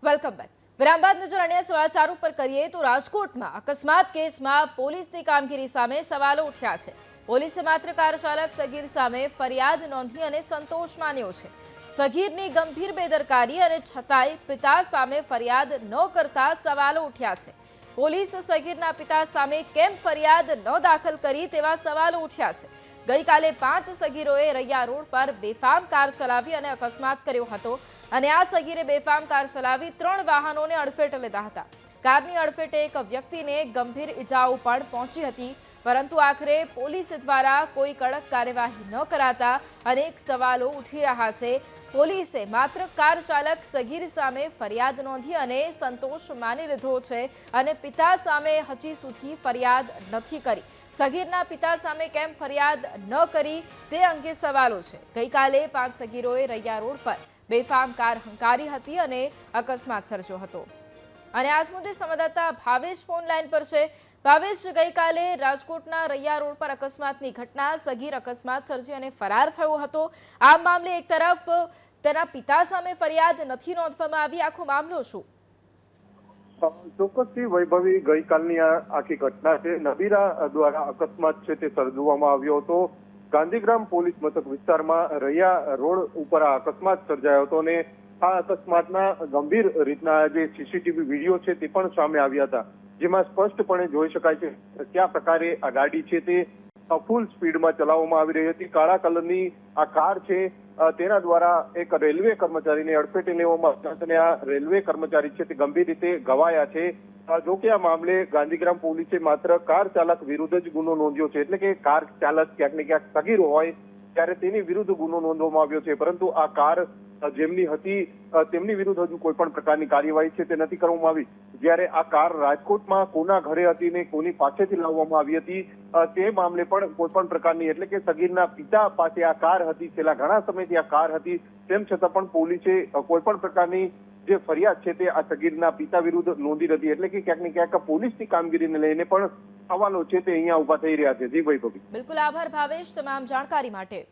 Welcome back. વિરામ બાદ નજર અન્ય સમાચાર ઉપર કરીએ તો રાજકોટમાં અકસ્માત કેસમાં પોલીસની કામગીરી સામે સવાલો ઉઠ્યા છે। પોલીસે માત્ર કાર ચાલક સગીર સામે ફરિયાદ નોંધી અને સંતોષ માન્યો છે। સગીરની ગંભીર બેદરકારી અને છતાંય પિતા સામે ફરિયાદ ન કરતા સવાલો ઉઠ્યા છે। પોલીસ સગીરના પિતા સામે કેમ ફરિયાદ ન દાખલ કરી તેવા સવાલો ઉઠ્યા છે। ગઈકાલે 5 સગીરોએ રૈયા રોડ પર બેફામ કાર ચલાવી અને અકસ્માત કર્યો હતો અને આ સગીરે બેફામ કાર ચલાવી 3 વાહનોને અડફેટે લીધા હતા। કારની અડફેટે એક વ્યક્તિને ગંભીર ઇજાઓ પણ પહોંચી હતી, પરંતુ આખરે પોલીસ દ્વારા કોઈ કડક કાર્યવાહી ન કરાતા અનેક સવાલો ઉઠી રહ્યા છે। પોલીસે માત્ર કાર ચાલક સગીર સામે ફરિયાદ નોંધી અને સંતોષ માની લીધો છે અને પિતા સામે હજી સુધી ફરિયાદ નથી કરી। સગીરના પિતા સામે કેમ ફરિયાદ ન કરી તે અંગે સવાલો છે। ગઈકાલે 5 સગીરોએ રૈયા રોડ પર બેફામ કાર હંકારી હતી અને અકસ્માત સર્જ્યો હતો અને આજ મુદ્દે સંવાદદાતા ભાવેશ ફોન લાઈન પર છે। ભાવેશ, ગઈકાલે રાજકોટના રૈયા રોડ પર અકસ્માતની ઘટના, સગીર અકસ્માત સર્જી અને ફરાર થયો હતો। આ મામલે એક તરફ તેના પિતા સામે ફરિયાદ નથી નોંધવામાં આવી, આખો મામલો શું? ચોક્કસથી વૈભવી, ગઈકાલની આ આખી ઘટના છે નબીરા દ્વારા અકસ્માત છે તે સર્જવામાં આવ્યો હતો। ગાંધીગ્રામ પોલીસ મથક વિસ્તારમાં રૈયા રોડ ઉપર આ અકસ્માત સર્જાયો હતો અને આ અકસ્માતના ગંભીર રીતના જે સીસીટીવી વિડીયો છે તે પણ સામે આવ્યા હતા, જેમાં સ્પષ્ટપણે જોઈ શકાય છે કયા પ્રકારે આ ગાડી છે તે ફૂલ સ્પીડમાં ચલાવવામાં આવી રહી હતી। કાળા કલરની આ કાર છે તેના દ્વારા એક રેલવે કર્મચારીને અડફેટે લેવામાં આવ્યા અને આ રેલવે કર્મચારી છે તે ગંભીર રીતે ઘવાયા છે। જો કે આ મામલે ગાંધીગ્રામ પોલીસે માત્ર કાર ચાલક વિરુદ્ધ જ ગુનો નોંધ્યો છે, એટલે કે કાર ચાલક ક્યાંક ને ક્યાંક સગીર હોય ત્યારે તેની વિરુદ્ધ ગુનો નોંધવામાં આવ્યો છે, પરંતુ આ કાર જેમની હતી તેમની વિરુદ્ધ હજુ કોઈ પણ પ્રકારની કાર્યવાહી છે તે નથી કરવામાં આવી। જ્યારે આ કાર રાજકોટમાં કોના ઘરે હતી ને કોની પાસેથી લાવવામાં આવી હતી તે મામલે પણ કોઈ પણ પ્રકારની, એટલે કે સગીરના પિતા પાસે આ કાર હતી, છેલ્લા ઘણા સમયથી આ કાર હતી, તેમ છતાં પણ પોલીસે કોઈ પણ પ્રકારની જે ફરિયાદ છે તે આ સગીરના પિતા વિરુદ્ધ નોંધી નથી, એટલે કે ક્યાંક ને ક્યાંક પોલીસની કામગીરીને લઈને પણ સવાલો છે તે અહીંયા ઉભા થઈ રહ્યા છે। જી વૈભવી। બિલકુલ, આભાર ભાવેશ તમામ જાણકારી માટે।